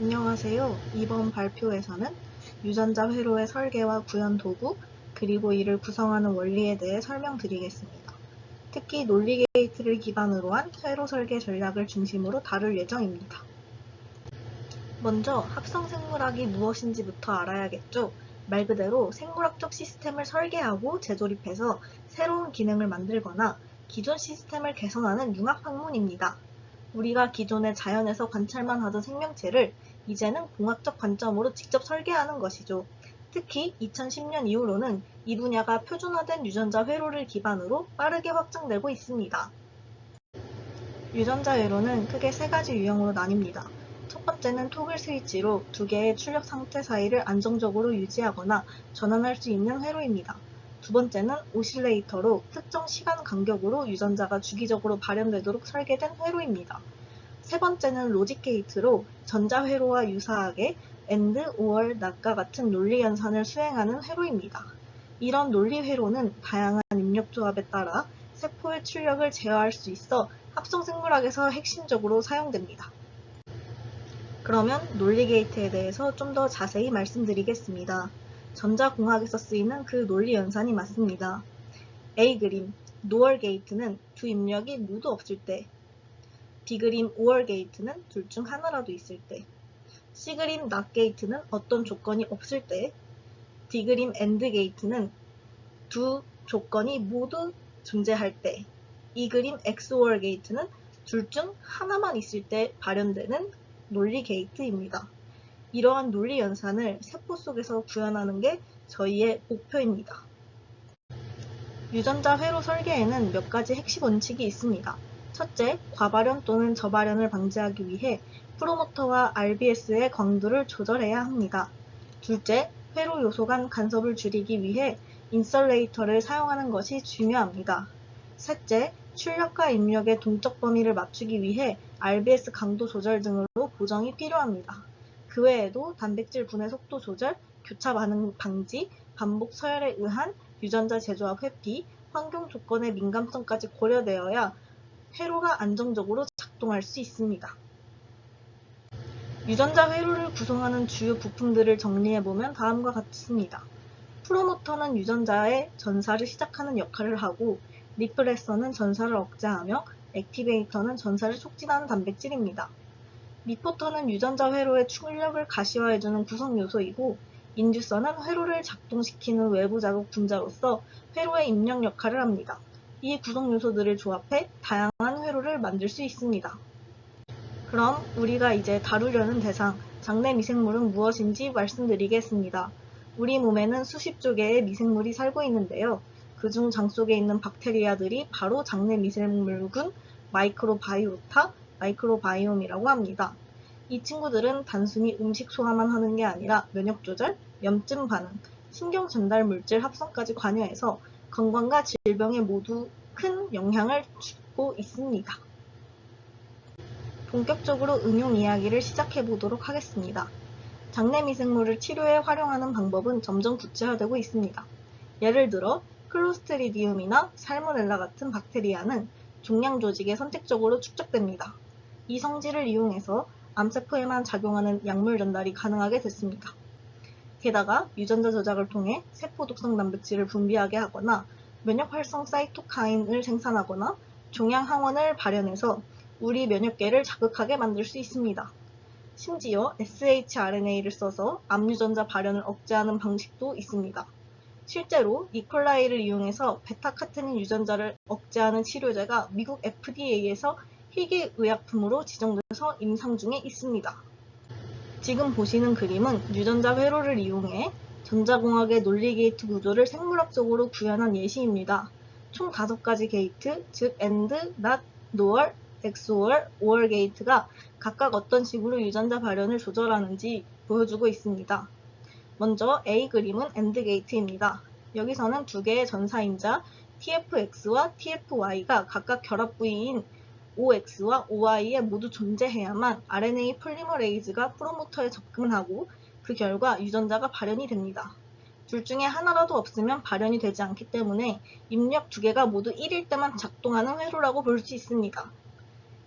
안녕하세요. 이번 발표에서는 유전자 회로의 설계와 구현 도구, 그리고 이를 구성하는 원리에 대해 설명드리겠습니다. 특히 논리 게이트를 기반으로 한 회로 설계 전략을 중심으로 다룰 예정입니다. 먼저 합성 생물학이 무엇인지부터 알아야겠죠. 말 그대로 생물학적 시스템을 설계하고 재조립해서 새로운 기능을 만들거나 기존 시스템을 개선하는 융합학문입니다. 우리가 기존에 자연에서 관찰만 하던 생명체를 이제는 공학적 관점으로 직접 설계하는 것이죠. 특히 2010년 이후로는 이 분야가 표준화된 유전자 회로를 기반으로 빠르게 확장되고 있습니다. 유전자 회로는 크게 세 가지 유형으로 나뉩니다. 첫 번째는 토글 스위치로 두 개의 출력 상태 사이를 안정적으로 유지하거나 전환할 수 있는 회로입니다. 두 번째는 오실레이터로 특정 시간 간격으로 유전자가 주기적으로 발현되도록 설계된 회로입니다. 세 번째는 로직 게이트로 전자 회로와 유사하게 AND, OR, NOT과 같은 논리 연산을 수행하는 회로입니다. 이런 논리 회로는 다양한 입력 조합에 따라 세포의 출력을 제어할 수 있어 합성 생물학에서 핵심적으로 사용됩니다. 그러면 논리 게이트에 대해서 좀 더 자세히 말씀드리겠습니다. 전자공학에서 쓰이는 그 논리 연산이 맞습니다. A 그림, NOR 게이트는 두 입력이 모두 없을 때, B 그림, OR 게이트는 둘 중 하나라도 있을 때, C 그림, NOT 게이트는 어떤 조건이 없을 때, D 그림, AND 게이트는 두 조건이 모두 존재할 때, 이 그림 XOR 게이트는 둘 중 하나만 있을 때 발현되는 논리 게이트입니다. 이러한 논리 연산을 세포 속에서 구현하는 게 저희의 목표입니다. 유전자 회로 설계에는 몇 가지 핵심 원칙이 있습니다. 첫째, 과발현 또는 저발현을 방지하기 위해 프로모터와 RBS의 광도를 조절해야 합니다. 둘째, 회로 요소 간 간섭을 줄이기 위해 인설레이터를 사용하는 것이 중요합니다. 셋째, 출력과 입력의 동적 범위를 맞추기 위해 RBS 강도 조절 등으로 보정이 필요합니다. 그 외에도 단백질 분해 속도 조절, 교차 반응 방지, 반복 서열에 의한 유전자 재조합 회피, 환경 조건의 민감성까지 고려되어야 회로가 안정적으로 작동할 수 있습니다. 유전자 회로를 구성하는 주요 부품들을 정리해보면 다음과 같습니다. 프로모터는 유전자의 전사를 시작하는 역할을 하고, 리프레서는 전사를 억제하며, 액티베이터는 전사를 촉진하는 단백질입니다. 리포터는 유전자 회로의 출력을 가시화해주는 구성 요소이고, 인듀서는 회로를 작동시키는 외부 자극 분자로서 회로의 입력 역할을 합니다. 이 구성 요소들을 조합해 다양한 회로를 만들 수 있습니다. 그럼 우리가 이제 다루려는 대상, 장내 미생물은 무엇인지 말씀드리겠습니다. 우리 몸에는 수십조 개의 미생물이 살고 있는데요. 그중 장 속에 있는 박테리아들이 바로 장내 미생물군 마이크로바이오타, 마이크로바이옴이라고 합니다. 이 친구들은 단순히 음식 소화만 하는 게 아니라 면역 조절, 염증 반응, 신경 전달 물질 합성까지 관여해서 건강과 질병에 모두 큰 영향을 주고 있습니다. 본격적으로 응용 이야기를 시작해 보도록 하겠습니다. 장내 미생물을 치료에 활용하는 방법은 점점 구체화되고 있습니다. 예를 들어 클로스트리디움이나 살모넬라 같은 박테리아는 종양 조직에 선택적으로 축적됩니다. 이 성질을 이용해서 암세포에만 작용하는 약물 전달이 가능하게 됐습니다. 게다가 유전자 조작을 통해 세포 독성 단백질을 분비하게 하거나 면역 활성 사이토카인을 생산하거나 종양 항원을 발현해서 우리 면역계를 자극하게 만들 수 있습니다. 심지어 shRNA를 써서 암 유전자 발현을 억제하는 방식도 있습니다. 실제로 이콜라이를 이용해서 베타카테닌 유전자를 억제하는 치료제가 미국 FDA에서 희귀의약품으로 지정돼서 임상 중에 있습니다. 지금 보시는 그림은 유전자 회로를 이용해 전자공학의 논리 게이트 구조를 생물학적으로 구현한 예시입니다. 총 5가지 게이트, 즉 AND, NOT, NOR, XOR, OR 게이트가 각각 어떤 식으로 유전자 발현을 조절하는지 보여주고 있습니다. 먼저 A 그림은 AND 게이트입니다. 여기서는 두 개의 전사인자 TFX와 TFY가 각각 결합 부위인 OX와 OY에 모두 존재해야만 RNA 폴리머레이즈가 프로모터에 접근하고 그 결과 유전자가 발현이 됩니다. 둘 중에 하나라도 없으면 발현이 되지 않기 때문에 입력 두 개가 모두 1일 때만 작동하는 회로라고 볼 수 있습니다.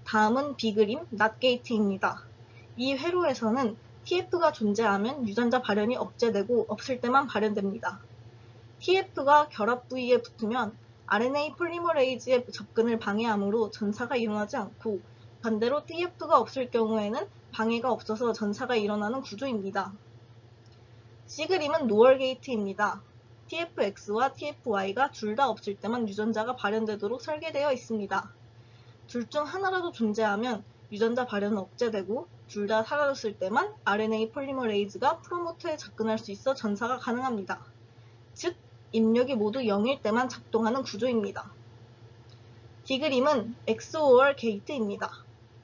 다음은 B 그림, NOT 게이트입니다. 이 회로에서는 TF가 존재하면 유전자 발현이 억제되고 없을 때만 발현됩니다. TF가 결합 부위에 붙으면 RNA 폴리머레이즈의 접근을 방해하므로 전사가 일어나지 않고 반대로 TF가 없을 경우에는 방해가 없어서 전사가 일어나는 구조입니다. C그림은 노얼 게이트입니다. TFX와 TFY가 둘 다 없을 때만 유전자가 발현되도록 설계되어 있습니다. 둘 중 하나라도 존재하면 유전자 발현은 억제되고 둘 다 사라졌을 때만 RNA 폴리머레이즈가 프로모터에 접근할 수 있어 전사가 가능합니다. 즉, 입력이 모두 0일 때만 작동하는 구조입니다. D그림은 XOR 게이트입니다.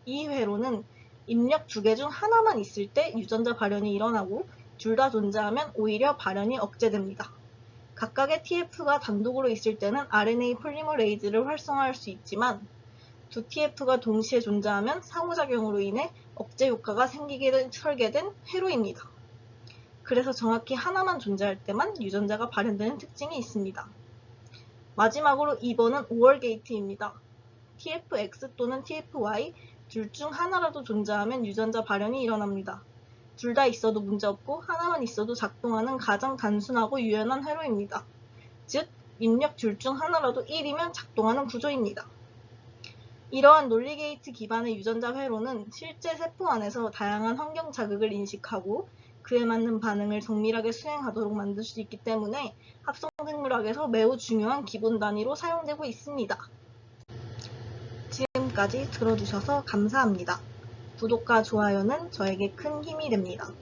이 회로는 입력 2개 중 하나만 있을 때 유전자 발현이 일어나고 둘 다 존재하면 오히려 발현이 억제됩니다. 각각의 TF가 단독으로 있을 때는 RNA 폴리머레이즈를 활성화할 수 있지만 두 TF가 동시에 존재하면 상호작용으로 인해 억제 효과가 생기게 설계된 회로입니다. 그래서 정확히 하나만 존재할 때만 유전자가 발현되는 특징이 있습니다. 마지막으로 2번은 OR 게이트입니다. TFX 또는 TFY 둘 중 하나라도 존재하면 유전자 발현이 일어납니다. 둘 다 있어도 문제없고 하나만 있어도 작동하는 가장 단순하고 유연한 회로입니다. 즉, 입력 둘 중 하나라도 1이면 작동하는 구조입니다. 이러한 논리 게이트 기반의 유전자 회로는 실제 세포 안에서 다양한 환경 자극을 인식하고 그에 맞는 반응을 정밀하게 수행하도록 만들 수 있기 때문에 합성생물학에서 매우 중요한 기본 단위로 사용되고 있습니다. 지금까지 들어주셔서 감사합니다. 구독과 좋아요는 저에게 큰 힘이 됩니다.